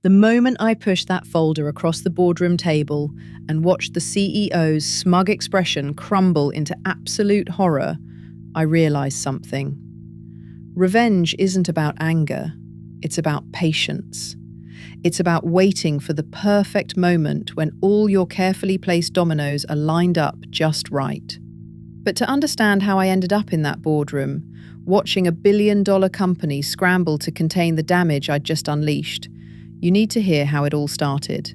The moment I pushed that folder across the boardroom table and watched the CEO's smug expression crumble into absolute horror, I realized something. Revenge isn't about anger, it's about patience. It's about waiting for the perfect moment when all your carefully placed dominoes are lined up just right. But to understand how I ended up in that boardroom, watching a billion-dollar company scramble to contain the damage I'd just unleashed, you need to hear how it all started.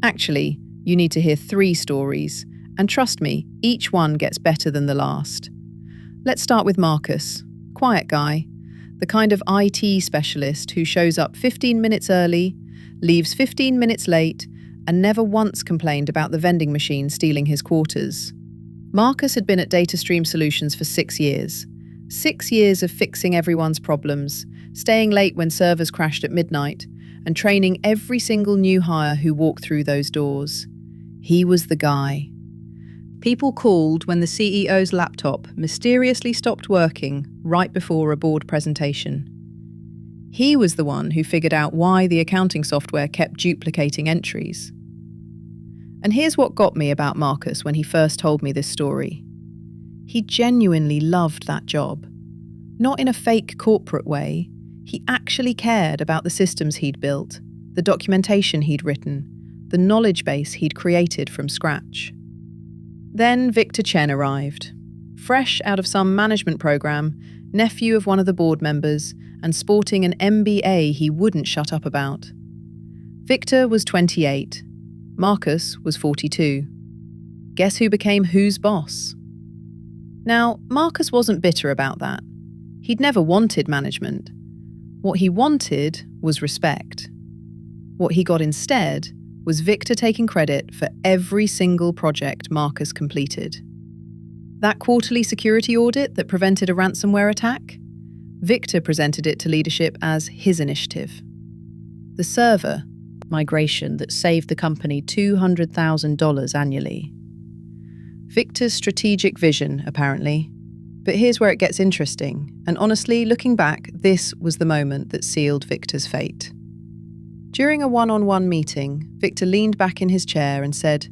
Actually, you need to hear 3 stories, and trust me, each one gets better than the last. Let's start with Marcus, quiet guy, the kind of IT specialist who shows up 15 minutes early, leaves 15 minutes late, and never once complained about the vending machine stealing his quarters. Marcus had been at DataStream Solutions for 6 years. 6 years of fixing everyone's problems, staying late when servers crashed at midnight, and training every single new hire who walked through those doors. He was the guy. People called when the CEO's laptop mysteriously stopped working right before a board presentation. He was the one who figured out why the accounting software kept duplicating entries. And here's what got me about Marcus when he first told me this story. He genuinely loved that job. Not in a fake corporate way. He actually cared about the systems he'd built, the documentation he'd written, the knowledge base he'd created from scratch. Then Victor Chen arrived. Fresh out of some management program, nephew of one of the board members, and sporting an MBA he wouldn't shut up about. Victor was 28. Marcus was 42. Guess who became whose boss? Now, Marcus wasn't bitter about that. He'd never wanted management. What he wanted was respect. What he got instead was Victor taking credit for every single project Marcus completed. That quarterly security audit that prevented a ransomware attack? Victor presented it to leadership as his initiative. The server migration that saved the company $200,000 annually. Victor's strategic vision, apparently. But here's where it gets interesting, and honestly, looking back, this was the moment that sealed Victor's fate. During a one-on-one meeting, Victor leaned back in his chair and said,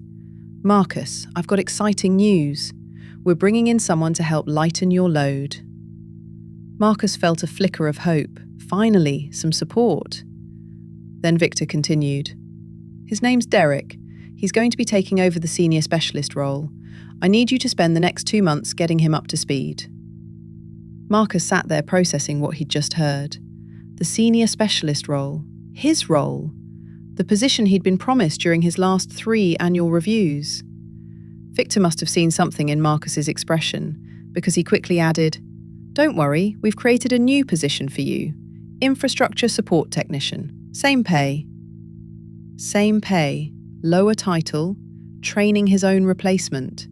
"Marcus, I've got exciting news. We're bringing in someone to help lighten your load." Marcus felt a flicker of hope. Finally, some support. Then Victor continued, "His name's Derek. He's going to be taking over the senior specialist role. I need you to spend the next 2 months getting him up to speed." Marcus sat there processing what he'd just heard. The senior specialist role. His role. The position he'd been promised during his last 3 annual reviews. Victor must have seen something in Marcus's expression, because he quickly added, "Don't worry, we've created a new position for you. Infrastructure support technician. Same pay." Same pay, lower title, training his own replacement.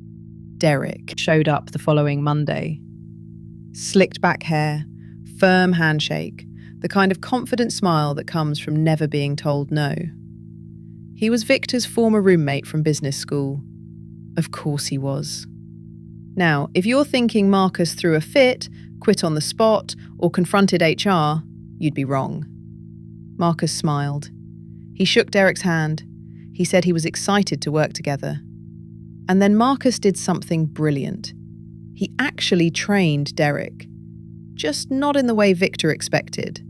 Derek showed up the following Monday. Slicked back hair, firm handshake, the kind of confident smile that comes from never being told no. He was Victor's former roommate from business school. Of course he was. Now, if you're thinking Marcus threw a fit, quit on the spot, or confronted HR, you'd be wrong. Marcus smiled. He shook Derek's hand. He said he was excited to work together. And then Marcus did something brilliant. He actually trained Derek. Just not in the way Victor expected.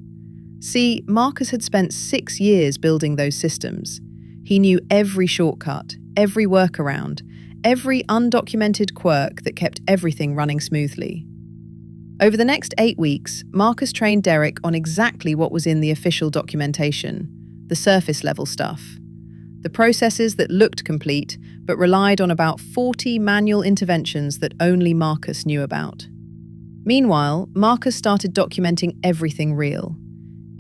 See, Marcus had spent 6 years building those systems. He knew every shortcut, every workaround, every undocumented quirk that kept everything running smoothly. Over the next 8 weeks, Marcus trained Derek on exactly what was in the official documentation, the surface-level stuff. The processes that looked complete, but relied on about 40 manual interventions that only Marcus knew about. Meanwhile, Marcus started documenting everything real.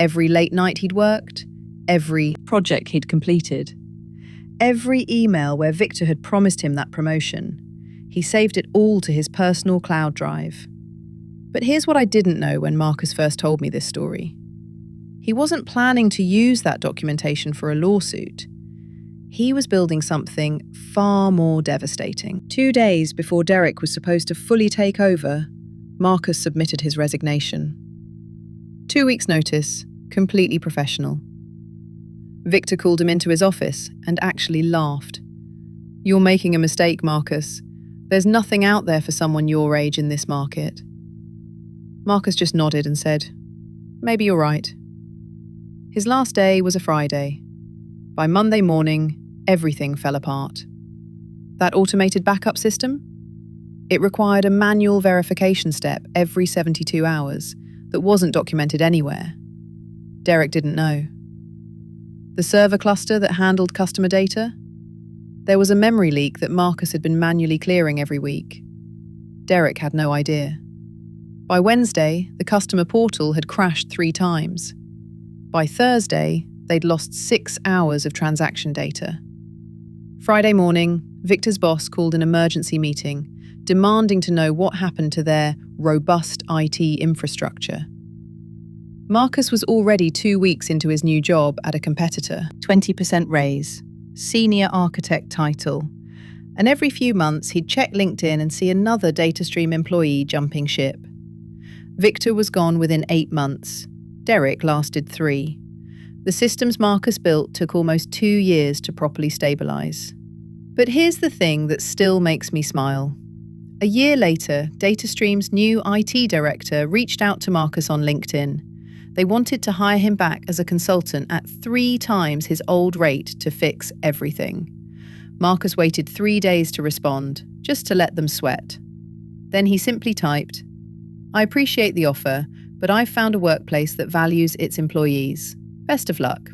Every late night he'd worked, every project he'd completed, every email where Victor had promised him that promotion. He saved it all to his personal cloud drive. But here's what I didn't know when Marcus first told me this story. He wasn't planning to use that documentation for a lawsuit. He was building something far more devastating. 2 days before Derek was supposed to fully take over, Marcus submitted his resignation. 2 weeks' notice, completely professional. Victor called him into his office and actually laughed. "You're making a mistake, Marcus. There's nothing out there for someone your age in this market." Marcus just nodded and said, "Maybe you're right." His last day was a Friday. By Monday morning, everything fell apart. That automated backup system? It required a manual verification step every 72 hours that wasn't documented anywhere. Derek didn't know. The server cluster that handled customer data? There was a memory leak that Marcus had been manually clearing every week. Derek had no idea. By Wednesday, the customer portal had crashed 3 times. By Thursday, they'd lost 6 hours of transaction data. Friday morning, Victor's boss called an emergency meeting, demanding to know what happened to their robust IT infrastructure. Marcus was already 2 weeks into his new job at a competitor. 20% raise, senior architect title. And every few months he'd check LinkedIn and see another DataStream employee jumping ship. Victor was gone within 8 months. Derek lasted 3. The systems Marcus built took almost 2 years to properly stabilize. But here's the thing that still makes me smile. A year later, DataStream's new IT director reached out to Marcus on LinkedIn. They wanted to hire him back as a consultant at 3 times his old rate to fix everything. Marcus waited 3 days to respond, just to let them sweat. Then he simply typed, "I appreciate the offer, but I've found a workplace that values its employees. Best of luck."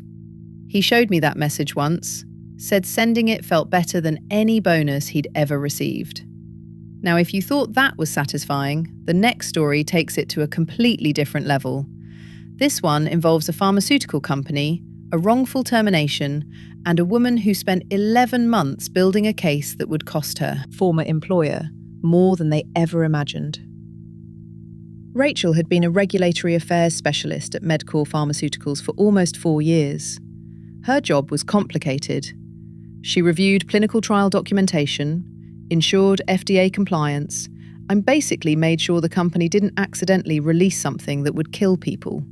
He showed me that message once, said sending it felt better than any bonus he'd ever received. Now, if you thought that was satisfying, the next story takes it to a completely different level. This one involves a pharmaceutical company, a wrongful termination, and a woman who spent 11 months building a case that would cost her former employer more than they ever imagined. Rachel had been a regulatory affairs specialist at Medcore Pharmaceuticals for almost 4 years. Her job was complicated. She reviewed clinical trial documentation, ensured FDA compliance, and basically made sure the company didn't accidentally release something that would kill people.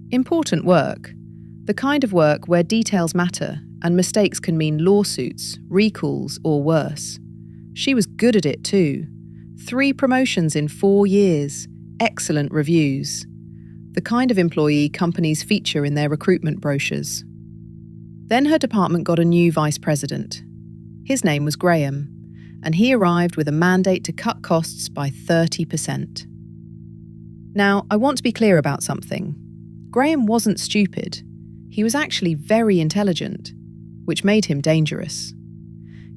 Important work. The kind of work where details matter and mistakes can mean lawsuits, recalls, or worse. She was good at it too. 3 promotions in 4 years. Excellent reviews. The kind of employee companies feature in their recruitment brochures. Then her department got a new vice president. His name was Graham, and he arrived with a mandate to cut costs by 30%. Now, I want to be clear about something. Graham wasn't stupid. He was actually very intelligent, which made him dangerous.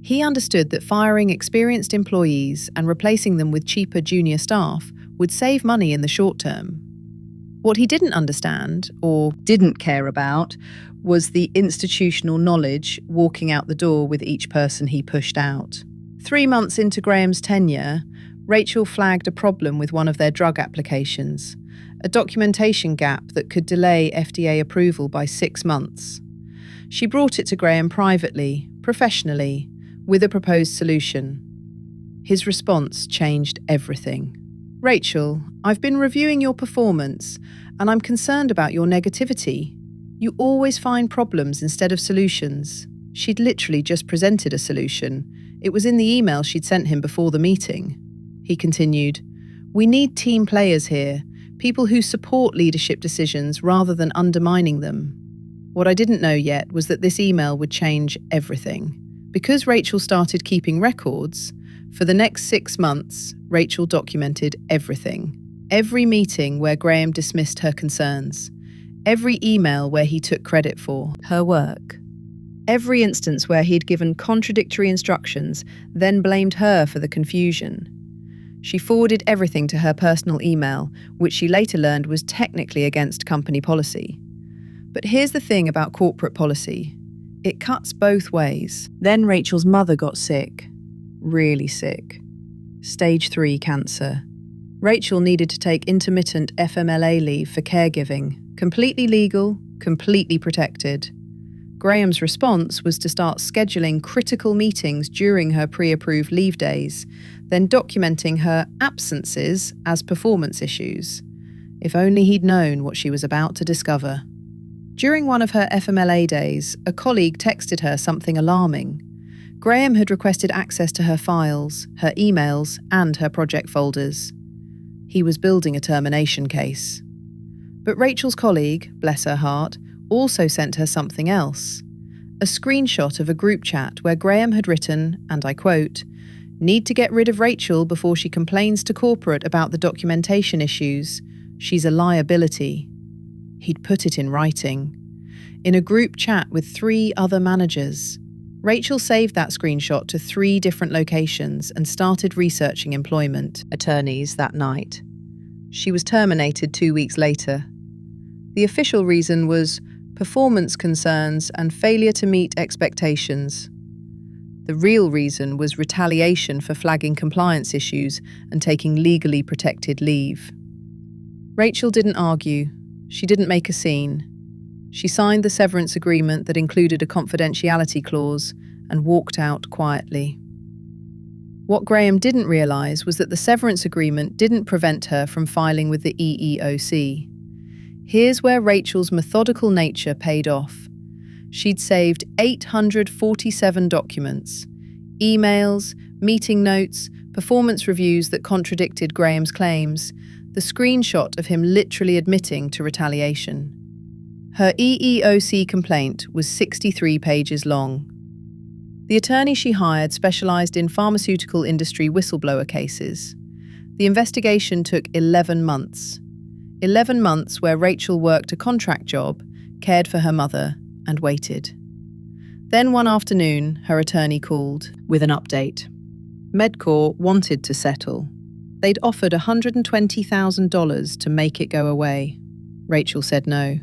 He understood that firing experienced employees and replacing them with cheaper junior staff would save money in the short term. What he didn't understand, or didn't care about, was the institutional knowledge walking out the door with each person he pushed out. 3 months into Graham's tenure, Rachel flagged a problem with one of their drug applications, a documentation gap that could delay FDA approval by 6 months. She brought it to Graham privately, professionally, with a proposed solution. His response changed everything. "Rachel, I've been reviewing your performance, and I'm concerned about your negativity. You always find problems instead of solutions." She'd literally just presented a solution. It was in the email she'd sent him before the meeting. He continued, "We need team players here, people who support leadership decisions rather than undermining them." What I didn't know yet was that this email would change everything. Because Rachel started keeping records, for the next 6 months, Rachel documented everything. Every meeting where Graham dismissed her concerns. Every email where he took credit for her work. Every instance where he'd given contradictory instructions, then blamed her for the confusion. She forwarded everything to her personal email, which she later learned was technically against company policy. But here's the thing about corporate policy. It cuts both ways. Then Rachel's mother got sick. Really sick. Stage 3 cancer. Rachel needed to take intermittent FMLA leave for caregiving. Completely legal, completely protected. Graham's response was to start scheduling critical meetings during her pre-approved leave days, then documenting her absences as performance issues. If only he'd known what she was about to discover. During one of her FMLA days, a colleague texted her something alarming. Graham had requested access to her files, her emails, and her project folders. He was building a termination case. But Rachel's colleague, bless her heart, also sent her something else. A screenshot of a group chat where Graham had written, and I quote, "Need to get rid of Rachel before she complains to corporate about the documentation issues. She's a liability." He'd put it in writing. In a group chat with 3 other managers. Rachel saved that screenshot to 3 different locations and started researching employment attorneys that night. She was terminated 2 weeks later. The official reason was performance concerns and failure to meet expectations. The real reason was retaliation for flagging compliance issues and taking legally protected leave. Rachel didn't argue. She didn't make a scene. She signed the severance agreement that included a confidentiality clause and walked out quietly. What Graham didn't realise was that the severance agreement didn't prevent her from filing with the EEOC. Here's where Rachel's methodical nature paid off. She'd saved 847 documents, emails, meeting notes, performance reviews that contradicted Graham's claims, the screenshot of him literally admitting to retaliation. Her EEOC complaint was 63 pages long. The attorney she hired specialised in pharmaceutical industry whistleblower cases. The investigation took 11 months. 11 months where Rachel worked a contract job, cared for her mother, and waited. Then one afternoon, her attorney called with an update. Medcorp wanted to settle. They'd offered $120,000 to make it go away. Rachel said no.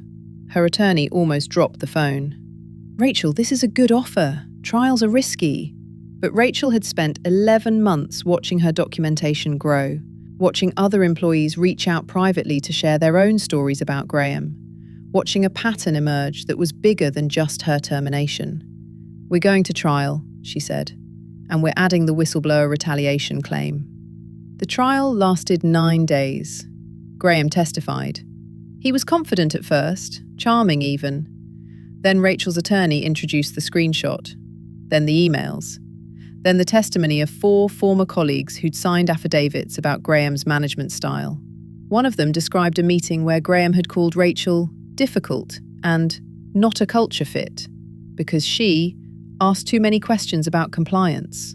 Her attorney almost dropped the phone. "Rachel, this is a good offer. Trials are risky." But Rachel had spent 11 months watching her documentation grow, watching other employees reach out privately to share their own stories about Graham, watching a pattern emerge that was bigger than just her termination. "We're going to trial," she said, "and we're adding the whistleblower retaliation claim." The trial lasted 9 days. Graham testified. He was confident at first, charming even. Then Rachel's attorney introduced the screenshot, then the emails, then the testimony of 4 former colleagues who'd signed affidavits about Graham's management style. One of them described a meeting where Graham had called Rachel difficult and not a culture fit because she asked too many questions about compliance.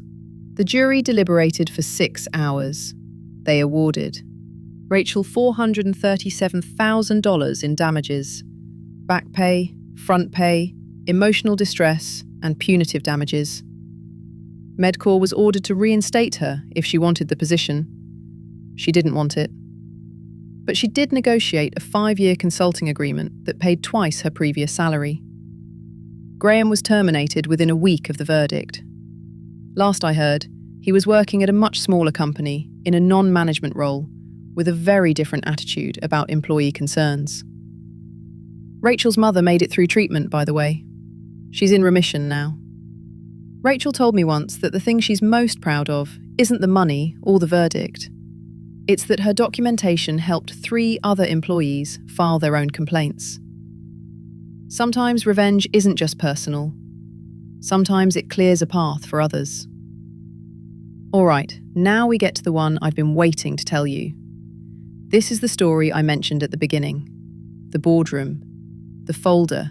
The jury deliberated for 6 hours. They awarded Rachel $437,000 in damages, back pay, front pay, emotional distress, and punitive damages. Medcorp was ordered to reinstate her if she wanted the position. She didn't want it. But she did negotiate a 5-year consulting agreement that paid twice her previous salary. Graham was terminated within a week of the verdict. Last I heard, he was working at a much smaller company in a non-management role with a very different attitude about employee concerns. Rachel's mother made it through treatment, by the way. She's in remission now. Rachel told me once that the thing she's most proud of isn't the money or the verdict. It's that her documentation helped 3 other employees file their own complaints. Sometimes revenge isn't just personal. Sometimes it clears a path for others. All right, now we get to the one I've been waiting to tell you. This is the story I mentioned at the beginning. The boardroom, the folder,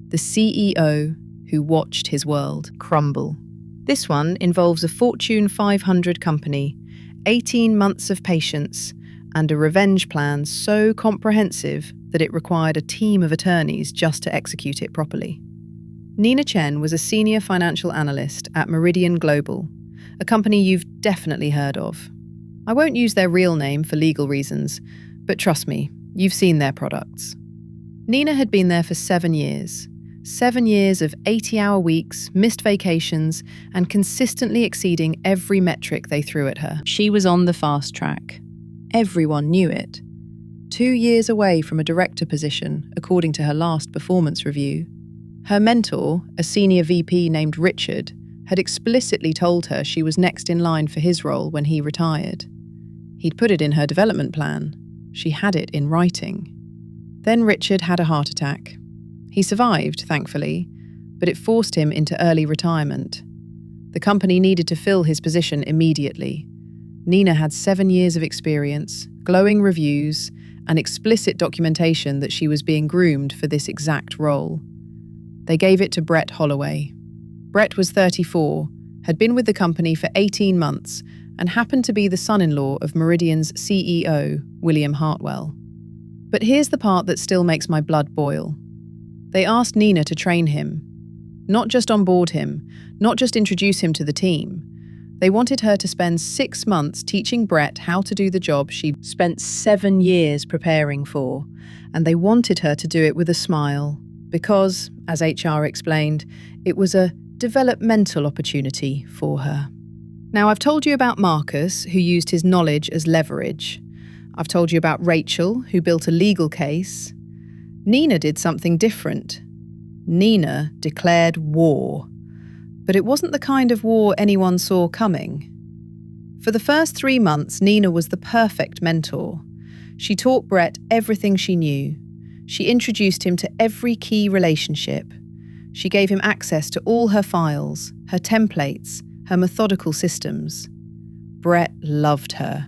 the CEO who watched his world crumble. This one involves a Fortune 500 company, 18 months of patience, and a revenge plan so comprehensive that it required a team of attorneys just to execute it properly. Nina Chen was a senior financial analyst at Meridian Global, a company you've definitely heard of. I won't use their real name for legal reasons, but trust me, you've seen their products. Nina had been there for 7 years. 7 years of 80-hour weeks, missed vacations, and consistently exceeding every metric they threw at her. She was on the fast track. Everyone knew it. 2 years away from a director position, according to her last performance review. Her mentor, a senior VP named Richard, had explicitly told her she was next in line for his role when he retired. He'd put it in her development plan. She had it in writing. Then Richard had a heart attack. He survived, thankfully, but it forced him into early retirement. The company needed to fill his position immediately. Nina had 7 years of experience, glowing reviews, and explicit documentation that she was being groomed for this exact role. They gave it to Brett Holloway. Brett was 34, had been with the company for 18 months, and happened to be the son-in-law of Meridian's CEO, William Hartwell. But here's the part that still makes my blood boil. They asked Nina to train him. Not just onboard him, not just introduce him to the team. They wanted her to spend 6 months teaching Brett how to do the job she'd spent 7 years preparing for, and they wanted her to do it with a smile, because, as HR explained, it was a developmental opportunity for her. Now, I've told you about Marcus, who used his knowledge as leverage. I've told you about Rachel, who built a legal case. Nina did something different. Nina declared war. But it wasn't the kind of war anyone saw coming. For the first 3 months, Nina was the perfect mentor. She taught Brett everything she knew. She introduced him to every key relationship. She gave him access to all her files, her templates, her methodical systems. Brett loved her.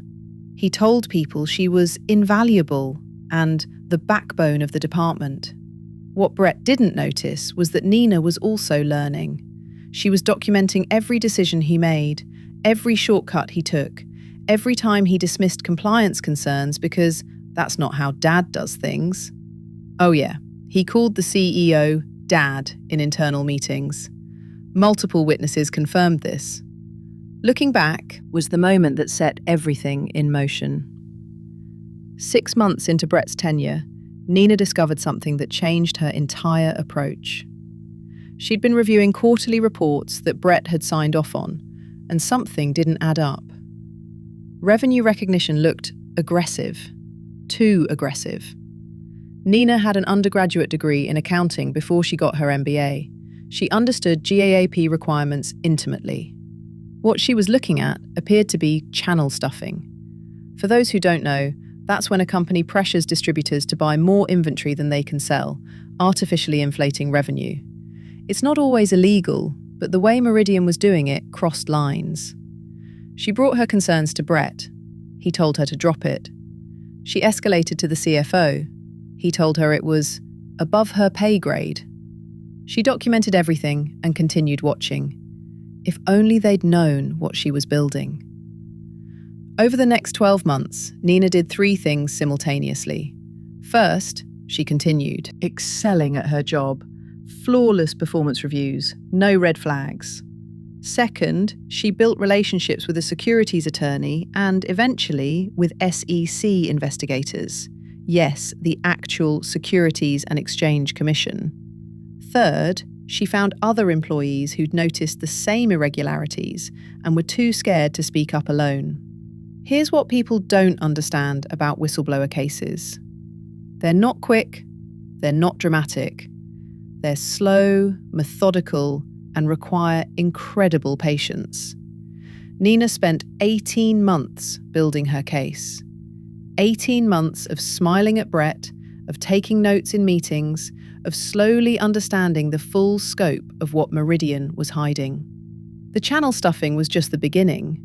He told people she was invaluable and the backbone of the department. What Brett didn't notice was that Nina was also learning. She was documenting every decision he made, every shortcut he took, every time he dismissed compliance concerns because that's not how Dad does things. Oh yeah, he called the CEO Dad in internal meetings. Multiple witnesses confirmed this. Looking back was the moment that set everything in motion. 6 months into Brett's tenure, Nina discovered something that changed her entire approach. She'd been reviewing quarterly reports that Brett had signed off on, and something didn't add up. Revenue recognition looked aggressive, too aggressive. Nina had an undergraduate degree in accounting before she got her MBA. She understood GAAP requirements intimately. What she was looking at appeared to be channel stuffing. For those who don't know, that's when a company pressures distributors to buy more inventory than they can sell, artificially inflating revenue. It's not always illegal, but the way Meridian was doing it crossed lines. She brought her concerns to Brett. He told her to drop it. She escalated to the CFO. He told her it was above her pay grade. She documented everything and continued watching. If only they'd known what she was building. Over the next 12 months, Nina did 3 things simultaneously. First, she continued, excelling at her job. Flawless performance reviews, no red flags. Second, she built relationships with a securities attorney and, eventually, with SEC investigators. Yes, the actual Securities and Exchange Commission. Third, she found other employees who'd noticed the same irregularities and were too scared to speak up alone. Here's what people don't understand about whistleblower cases. They're not quick, they're not dramatic. They're slow, methodical, and require incredible patience. Nina spent 18 months building her case. 18 months of smiling at Brett, of taking notes in meetings, of slowly understanding the full scope of what Meridian was hiding. The channel stuffing was just the beginning.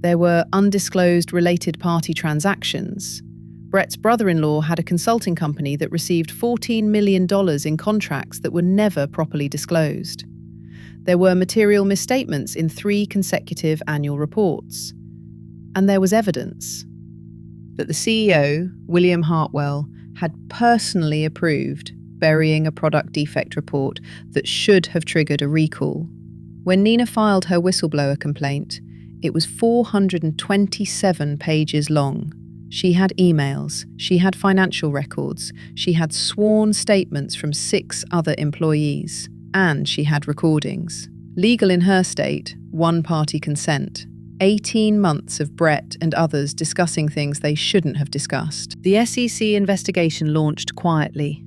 There were undisclosed related party transactions. Brett's brother-in-law had a consulting company that received $14 million in contracts that were never properly disclosed. There were material misstatements in 3 consecutive annual reports. And there was evidence that the CEO, William Hartwell, had personally approved burying a product defect report that should have triggered a recall. When Nina filed her whistleblower complaint, it was 427 pages long. She had emails, she had financial records, she had sworn statements from 6 other employees, and she had recordings. Legal in her state, one-party consent. 18 months of Brett and others discussing things they shouldn't have discussed. The SEC investigation launched quietly.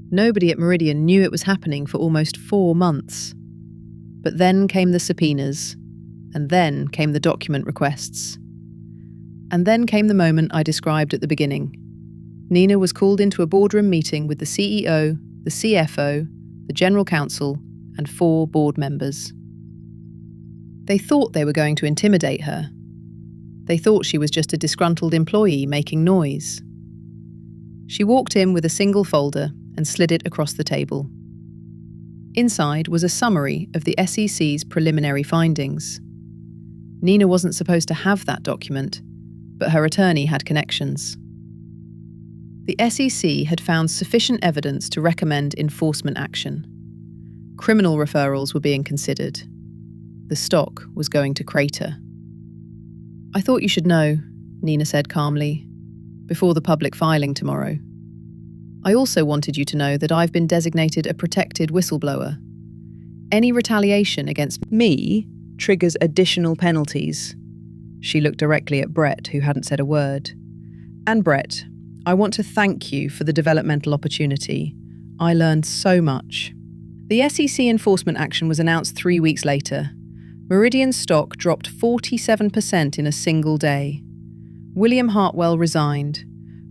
Nobody at Meridian knew it was happening for almost 4 months. But then came the subpoenas, and then came the document requests. And then came the moment I described at the beginning. Nina was called into a boardroom meeting with the CEO, the CFO, the General Counsel, and 4 board members. They thought they were going to intimidate her. They thought she was just a disgruntled employee making noise. She walked in with a single folder and slid it across the table. Inside was a summary of the SEC's preliminary findings. Nina wasn't supposed to have that document, but her attorney had connections. The SEC had found sufficient evidence to recommend enforcement action. Criminal referrals were being considered. The stock was going to crater. "I thought you should know," Nina said calmly, "before the public filing tomorrow. I also wanted you to know that I've been designated a protected whistleblower. Any retaliation against me triggers additional penalties." She looked directly at Brett, who hadn't said a word. "And Brett, I want to thank you for the developmental opportunity. I learned so much." The SEC enforcement action was announced 3 weeks later. Meridian's stock dropped 47% in a single day. William Hartwell resigned.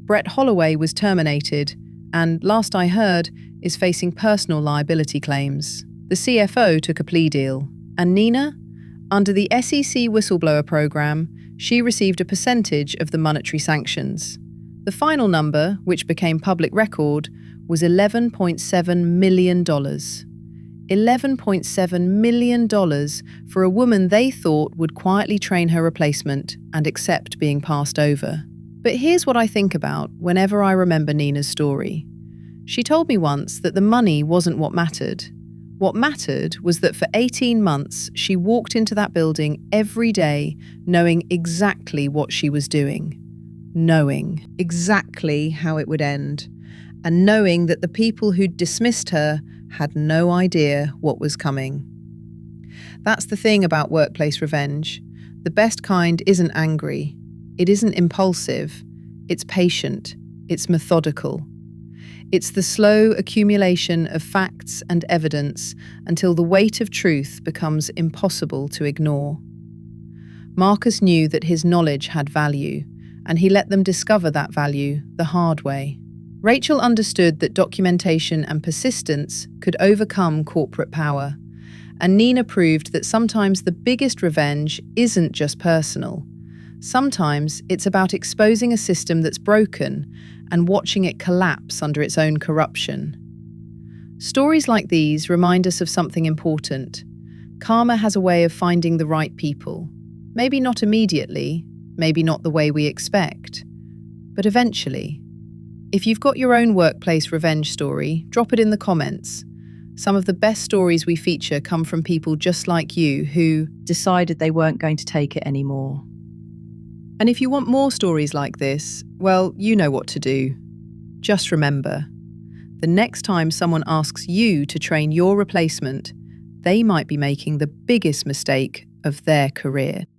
Brett Holloway was terminated and, last I heard, is facing personal liability claims. The CFO took a plea deal. And Nina? Under the SEC whistleblower program, she received a percentage of the monetary sanctions. The final number, which became public record, was $11.7 million. $11.7 million for a woman they thought would quietly train her replacement and accept being passed over. But here's what I think about whenever I remember Nina's story. She told me once that the money wasn't what mattered. What mattered was that for 18 months she walked into that building every day knowing exactly what she was doing. Knowing exactly how it would end. And knowing that the people who'd dismissed her had no idea what was coming. That's the thing about workplace revenge. The best kind isn't angry. It isn't impulsive. It's patient. It's methodical. It's the slow accumulation of facts and evidence until the weight of truth becomes impossible to ignore. Marcus knew that his knowledge had value, and he let them discover that value the hard way. Rachel understood that documentation and persistence could overcome corporate power, and Nina proved that sometimes the biggest revenge isn't just personal. Sometimes it's about exposing a system that's broken and watching it collapse under its own corruption. Stories like these remind us of something important. Karma has a way of finding the right people. Maybe not immediately, maybe not the way we expect, but eventually. If you've got your own workplace revenge story, drop it in the comments. Some of the best stories we feature come from people just like you who decided they weren't going to take it anymore. And if you want more stories like this, well, you know what to do. Just remember, the next time someone asks you to train your replacement, they might be making the biggest mistake of their career.